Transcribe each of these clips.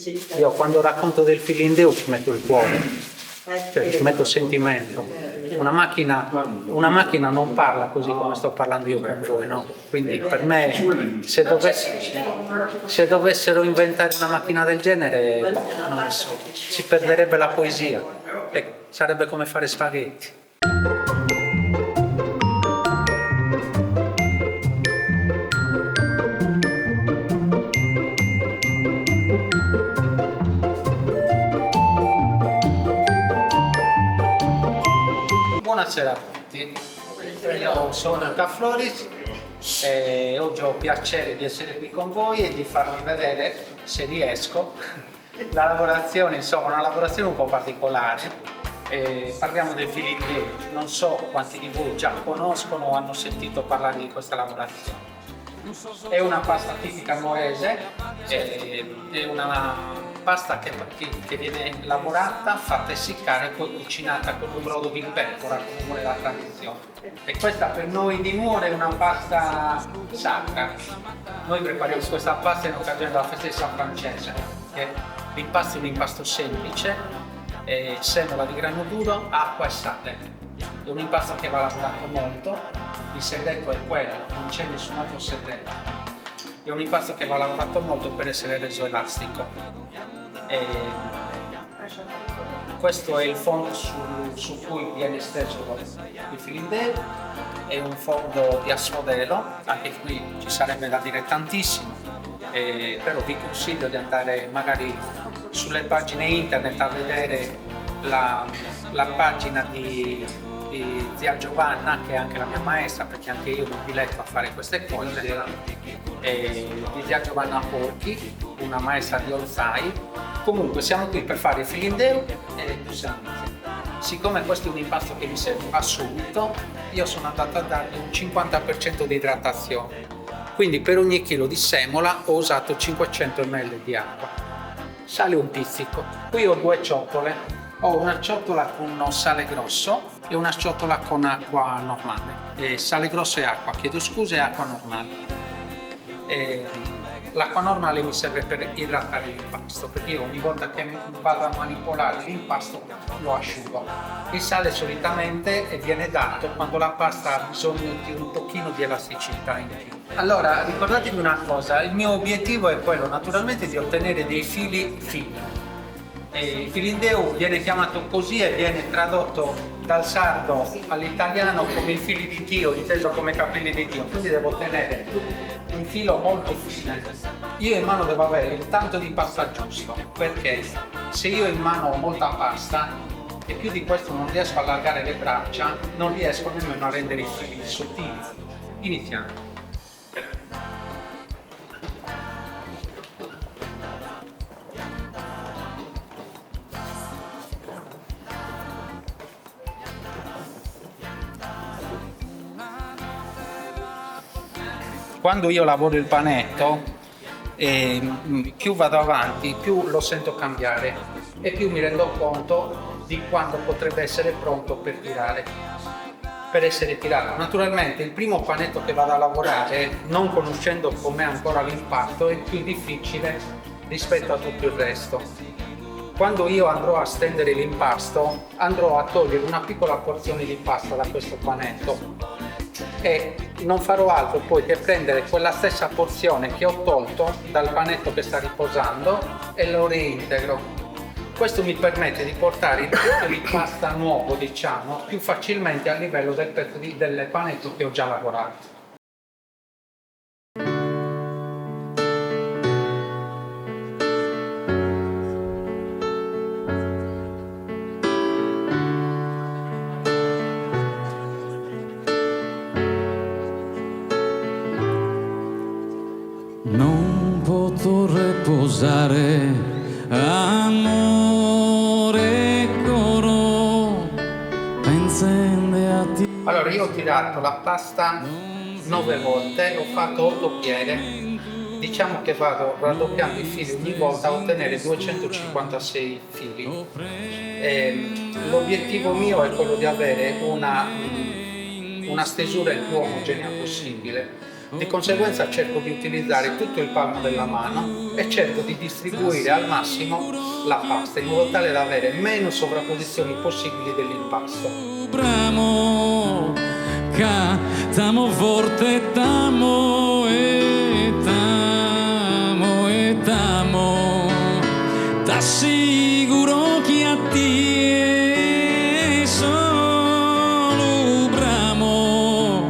Io quando racconto del Filindeu ci metto il cuore, cioè ci metto sentimento. Una macchina non parla così come sto parlando io con voi, no? Quindi per me, se dovessero inventare una macchina del genere, non so, si perderebbe la poesia e sarebbe come fare spaghetti. Buonasera a tutti, io sono Luca Floris e oggi ho piacere di essere qui con voi e di farvi vedere, se riesco, la lavorazione, insomma una lavorazione un po' particolare. Parliamo del Filindeu, non so quanti di voi già conoscono o hanno sentito parlare di questa lavorazione. È una pasta tipica nuorese, è una pasta che viene lavorata, fatta essiccare e poi cucinata con un brodo di pecora, come vuole la tradizione. E questa per noi di Nuoro è una pasta sacra. Noi prepariamo questa pasta in occasione della festa di San Francesco. L'impasto è un impasto semplice, semola di grano duro, acqua e sale. È un impasto che va lavorato molto, il segreto è quello, non c'è nessun altro segreto. È un impasto che va lavorato molto per essere reso elastico. Questo è il fondo su cui viene steso il Filindeu, è un fondo di Asmodelo, anche qui ci sarebbe da dire tantissimo, però vi consiglio di andare magari sulle pagine internet a vedere la pagina di zia Giovanna, che è anche la mia maestra, perché anche io mi diletto a fare queste cose, di zia Giovanna Porchi, una maestra di Olzai. Comunque siamo qui per fare il Filindeu e le pussanizie. Siccome questo è un impasto che mi serviva subito, io sono andato a dargli un 50% di idratazione. Quindi per ogni chilo di semola ho usato 500 ml di acqua. Sale un pizzico. Qui ho due ciotole. Ho una ciotola con sale grosso e una ciotola con acqua normale. Sale grosso e acqua, chiedo scusa, e acqua normale. L'acqua normale mi serve per idratare l'impasto, perché io ogni volta che vado a manipolare l'impasto lo asciugo. Il sale solitamente viene dato quando la pasta ha bisogno di un pochino di elasticità in più. Allora, ricordatevi una cosa, il mio obiettivo è quello naturalmente di ottenere dei fili fini. Il Filindeu viene chiamato così e viene tradotto dal sardo all'italiano come i fili di Dio, inteso come capelli di Dio, quindi devo ottenere un filo molto fine. Io in mano devo avere il tanto di pasta giusto, perché se io in mano ho molta pasta e più di questo non riesco a allargare le braccia, non riesco nemmeno a rendere i fili sottili. Iniziamo. Quando io lavoro il panetto, più vado avanti, più lo sento cambiare e più mi rendo conto di quando potrebbe essere pronto per essere tirato. Naturalmente il primo panetto che vado a lavorare, non conoscendo com'è ancora l'impasto, è più difficile rispetto a tutto il resto. Quando io andrò a stendere l'impasto, andrò a togliere una piccola porzione di pasta da questo panetto e non farò altro poi che prendere quella stessa porzione che ho tolto dal panetto che sta riposando e lo reintegro. Questo mi permette di portare il pezzo di pasta nuovo, diciamo, più facilmente a livello del pezzo del panetto che ho già lavorato. Non potrò riposare, amore coro, pensando a te. Allora io ho tirato la pasta 9 volte, ho fatto 8 pieghe, diciamo che vado raddoppiando i fili ogni volta a ottenere 256 fili. L'obiettivo mio è quello di avere una stesura il più omogenea possibile. Di conseguenza cerco di utilizzare tutto il palmo della mano e cerco di distribuire al massimo la pasta in modo tale da avere meno sovrapposizioni possibili dell'impasto. Bramo, cantamo forte, tamo e tamo e tamo. T'assicuro che a te solo bramo,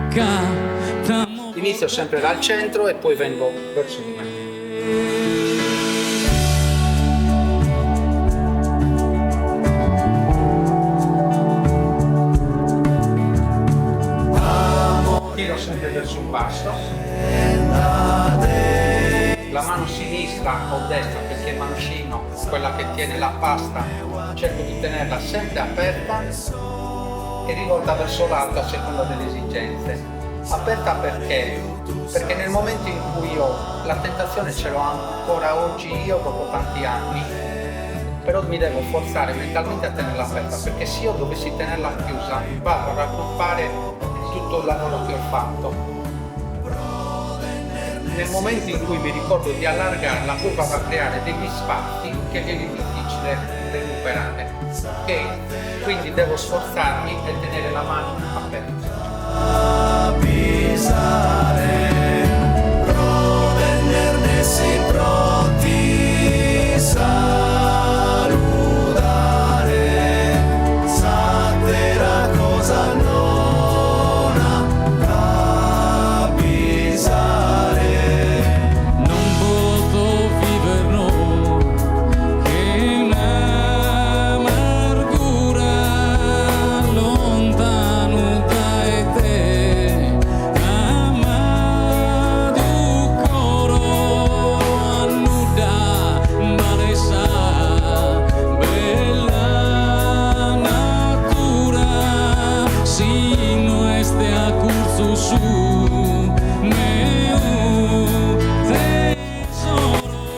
cantamo. Inizio sempre dal centro e poi vengo verso di me. Tiro sempre verso il basso. La mano sinistra o destra, perché è mancino, quella che tiene la pasta, cerco di tenerla sempre aperta e rivolta verso l'alto a seconda delle esigenze. Aperta perché? Perché nel momento in cui la tentazione ce l'ho ancora oggi io dopo tanti anni, però mi devo forzare mentalmente a tenerla aperta, perché se io dovessi tenerla chiusa vado a raggruppare tutto il lavoro che ho fatto. Nel momento in cui mi ricordo di allargarla, poi vado a creare degli spazi che è difficile recuperare. Ok? Quindi devo sforzarmi e tenere la mano aperta.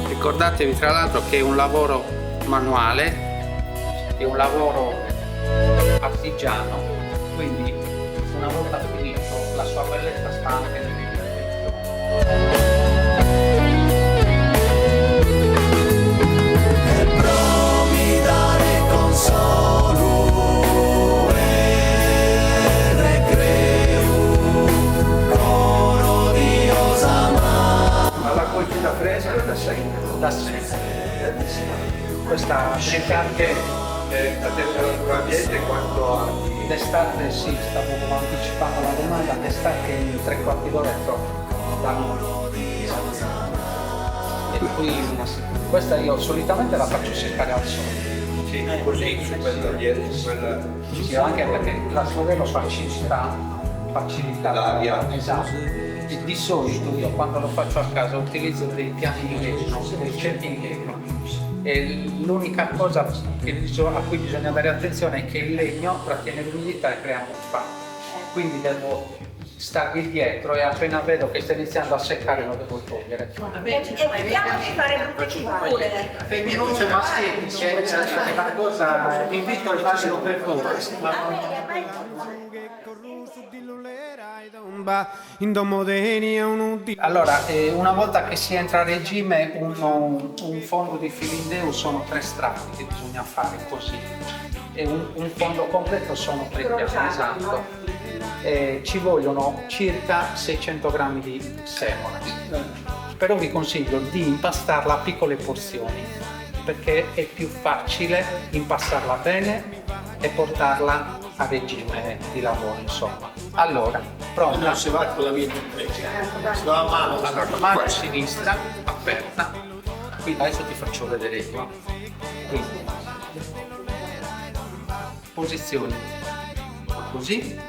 Ricordatevi tra l'altro che è un lavoro manuale, è un lavoro artigiano, quindi una volta finito la sua bellezza sta anche nell'intervento. Da fresco da sempre. Questa anche la temperatura ambiente quanto d'estate sì, stavo anticipando la domanda, d'estate in 3/4 d'ora è troppo da noi. E qui questa io solitamente la faccio seccare al sole. sì, così su quella dietro, su quella Sì, anche perché la sole facilita l'aria. Esatto. E di solito io quando lo faccio a casa utilizzo dei piani di legno, dei cerchi in legno. E l'unica cosa a cui bisogna dare attenzione è che il legno trattiene l'umidità e crea muffa. Quindi devo stargli dietro e appena vedo che sta iniziando a seccare lo devo togliere. Evitiamo di fare brutte figure. Femminucce maschili, è una cosa, invito al fascino per Allora, una volta che si entra a regime, un fondo di filindeu sono 3 strati che bisogna fare così. E un fondo completo sono 3 piani, esatto. Ci vogliono circa 600 grammi di semola. Però vi consiglio di impastarla a piccole porzioni, perché è più facile impastarla bene e portarla a regime di lavoro, insomma. Allora, pronta? Non si va con la via si va a mano. Allora, mano sinistra aperta, qui adesso ti faccio vedere io. Quindi, posizioni così,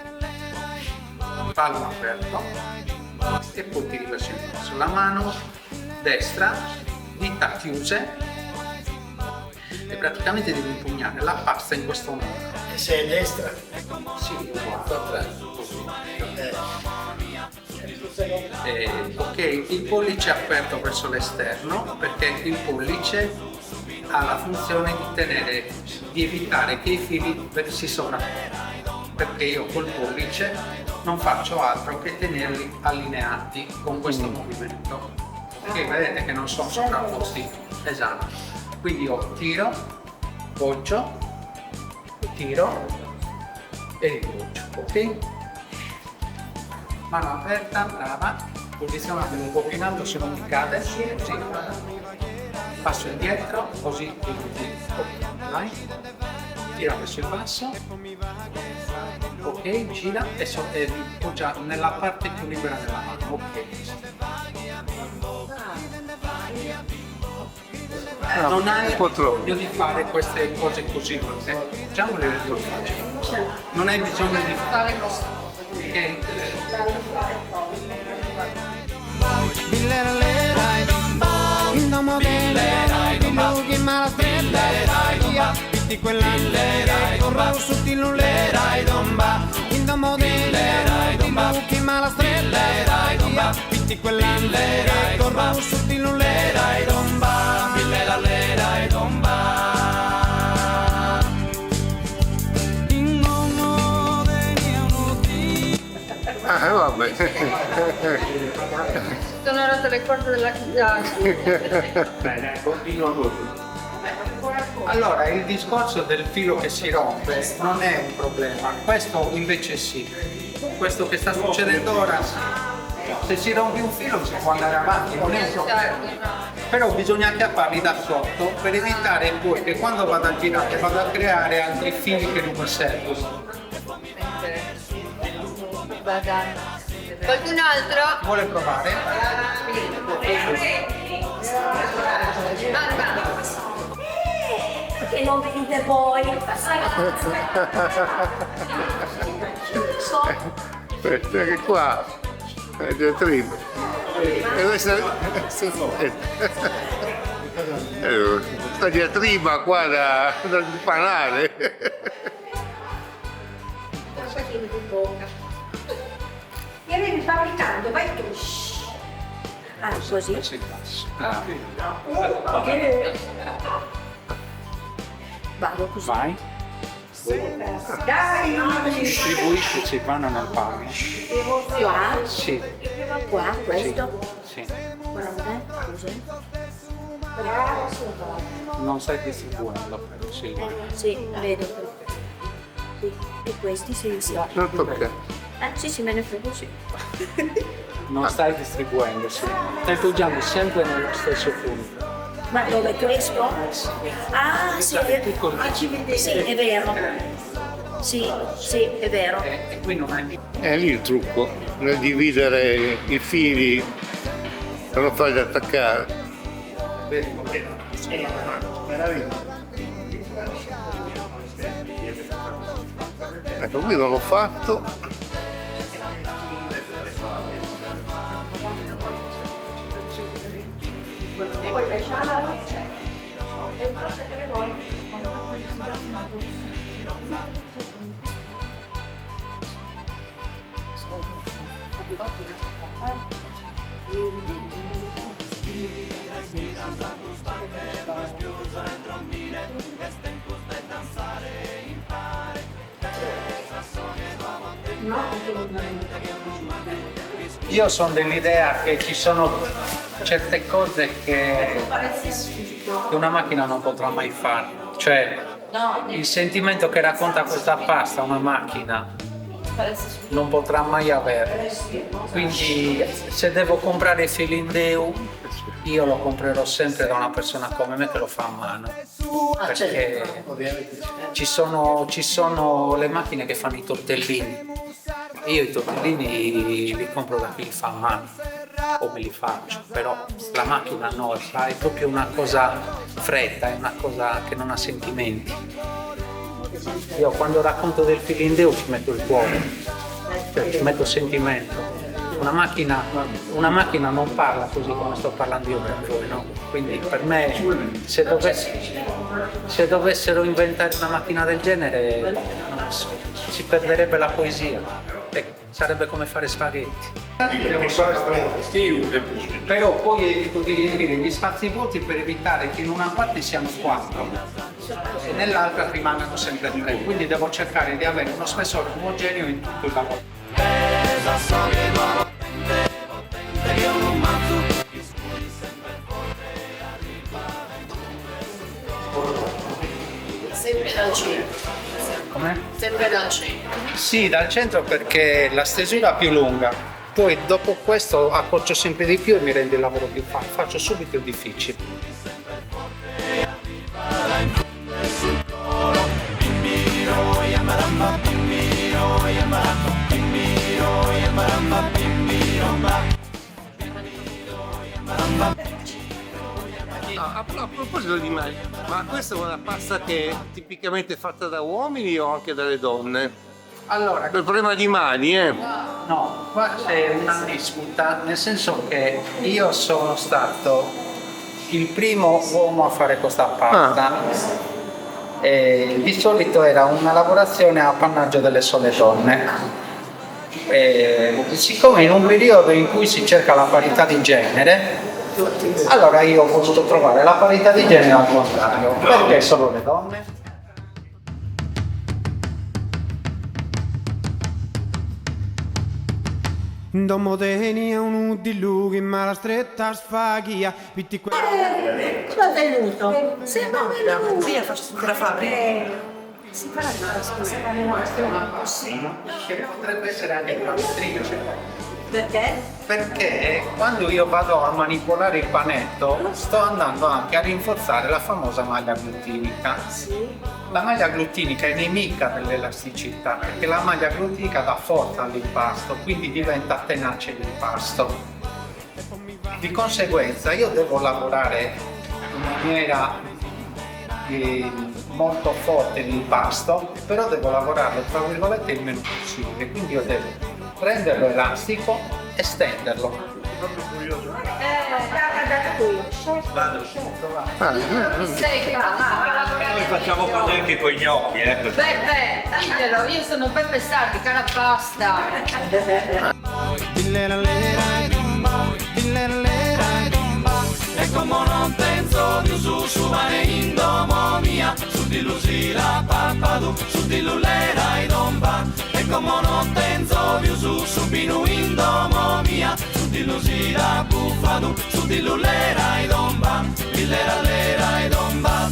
palmo aperto e poi tiri verso il basso. La mano destra, dita chiuse e praticamente devi impugnare la pasta in questo modo. E se è destra? Sì, uguale, così. Ok, il pollice è aperto verso l'esterno perché il pollice ha la funzione di evitare che i fili si sovrappongono, perché io col pollice non faccio altro che tenerli allineati con questo movimento. che vedete che non sono sovrapposti. Esatto. Quindi io tiro, poggio, tiro e ripoggio, ok? Mano aperta, brava, posizionatemi un po' più in alto se non mi cade, così. Passo indietro, così, vai, tira verso il basso, ok, gira e poggia nella parte più libera della mano, ok. Non hai bisogno di fare queste cose così, perché già non le vedo facili. Non hai bisogno di fare questo. Ok? Vabbè. Sono rotte le corde della chitarra. Bene, continua così. Allora, il discorso del filo che si rompe non è un problema, questo invece sì. Questo che sta succedendo ora sì. Se si rompe un filo si può andare avanti, non è un problema. Però bisogna acchiapparli da sotto per evitare poi che quando vado a girare vado a creare altri fili che non mi servono. Qualcun altro? Vuole provare? Che non venite voi. Aspetta che qua è diatriba. E questa sta diatriba qua da imparare. E avevi fabbricando, vai tu. Ah, così? Vado così. Vai, Dai, distribuisci, si vanno nel pane. qua, Sì, qua, questo. sì. Guarda, così. Non stai distribuendo però, Silvia. Sì, vedo. Sì. E questi sì, sì. Non tocca. Sì, me ne frego, sì. Non stai distribuendo, sì. Stai poggiando sempre nello stesso punto. Ma dove questo? Ah, sì, è vero. Sì, è vero. Sì, sì, è vero. E qui non hai È lì il trucco, nel dividere i fili per non farli attaccare. Ecco, qui non l'ho fatto. Io sono dell'idea che ci sono certe cose che una macchina non potrà mai fare. Cioè, il sentimento che racconta questa pasta una macchina non potrà mai avere. Quindi se devo comprare Filindeu, io lo comprerò sempre da una persona come me che lo fa a mano. Perché ci sono le macchine che fanno i tortellini. Io i tortellini li compro da chi li fa a mano o me li faccio, però la macchina no, è proprio una cosa fredda, è una cosa che non ha sentimenti. Io quando racconto del Filindeu ci metto il cuore, cioè ci metto sentimento. Una macchina non parla così come sto parlando io per voi, no? Quindi per me se dovessero inventare una macchina del genere non so, si perderebbe la poesia. Sarebbe come fare spaghetti. Però poi evito di riempire gli spazi vuoti per evitare che in una parte siano 4 e nell'altra rimangano sempre 3. Quindi devo cercare di avere uno spessore omogeneo in tutto il lavoro. Sempre dal centro. Com'è? Sempre dal centro. Sì, dal centro perché la stesura è più lunga. Poi dopo questo accorcio sempre di più e mi rende il lavoro più facile. Faccio subito il difficile. A proposito di mani, ma questa è una pasta che è tipicamente fatta da uomini o anche dalle donne? Allora, Per problema di mani, no, qua c'è una disputa, nel senso che io sono stato il primo uomo a fare questa pasta. E di solito era una lavorazione a appannaggio delle sole donne. E siccome in un periodo in cui si cerca la parità di genere, allora io ho potuto trovare la parità di genere al contrario. Perché solo le donne? Domo tenia un di lui ma la stretta sfaghia pitti È venuto. Sembra venuto. Sì, faccio fotografare. Si fa la cosa. Sì. Che potrebbe essere anche una vetrina. Perché? Perché quando io vado a manipolare il panetto sto andando anche a rinforzare la famosa maglia glutinica. La maglia glutinica è nemica dell'elasticità perché la maglia glutinica dà forza all'impasto, quindi diventa tenace l'impasto. Di conseguenza io devo lavorare in maniera molto forte l'impasto, però devo lavorarlo tra virgolette il meno possibile, quindi io devo prenderlo elastico e stenderlo. Noi facciamo cose anche con gli occhi, Beppe, ditelo, io sono Beppe Sardi, cara pasta. E como non penso più su mare indomo mia, su di lusi la pappadu, su di lulera e domba. E como non penso più su pinu indomo mia, su di lusi la buffadu, su di lulera e domba, lillera lera e domba.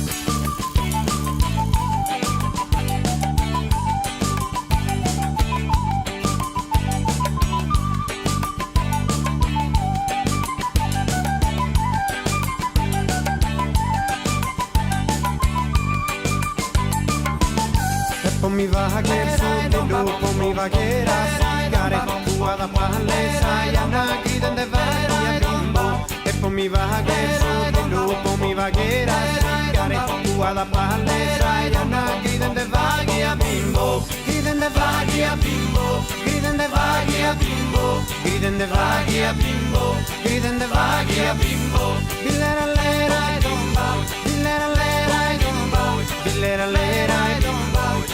mi va che su di lupo mi va che rasicare tu ad appalle sai una grida de varia bimbo e poi mi va che su di lupo mi va che rasicare tu ad appalle sai una grida de varia bimbo griden de varia bimbo griden de varia bimbo griden de varia bimbo griden de varia bimbo billera lera e domba billera lera e domba billera lera e domba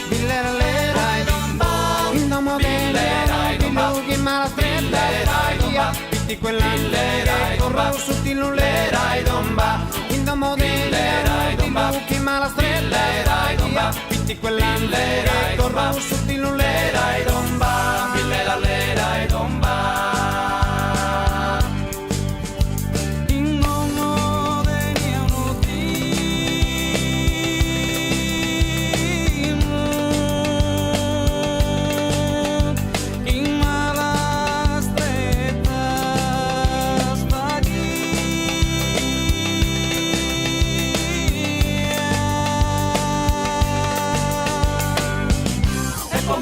billera lera e domba in domo billera e domba che mala stretta via pitti quella lera e domba su di lera e domba in domo billera e domba che mala stretta via pitti quella lera e domba su di lera e domba billera lera e domba.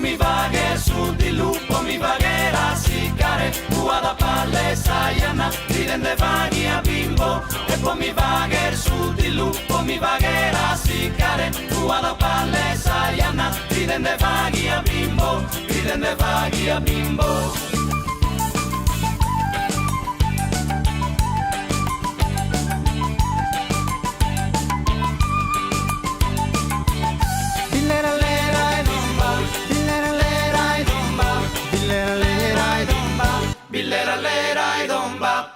Mi va che su di lupo mi va che rasicare da palle saiana ridende vaghi a bimbo e poi mi va che su di lupo mi va che rasicare da palle saiana ridende vaghi a bimbo ridende vaghi a bimbo. Billera lera e domba.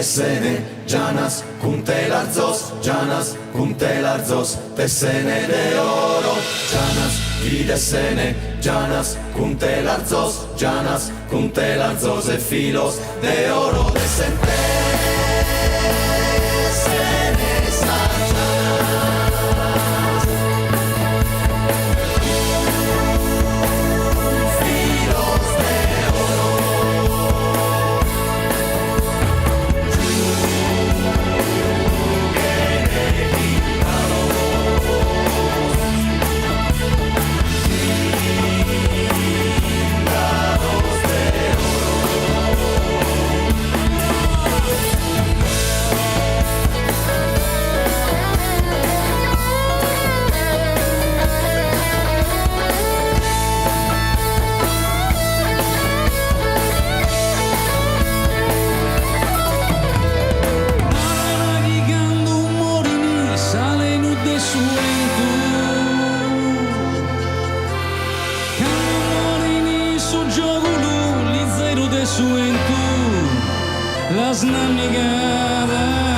desene, Janas, Kuntelarzos, Janas, Kuntelarzos, desene de oro, Janas, y desene, Janas, Kuntelarzos, Janas, Kuntelarzos, e filos de oro, desene, Las navigadas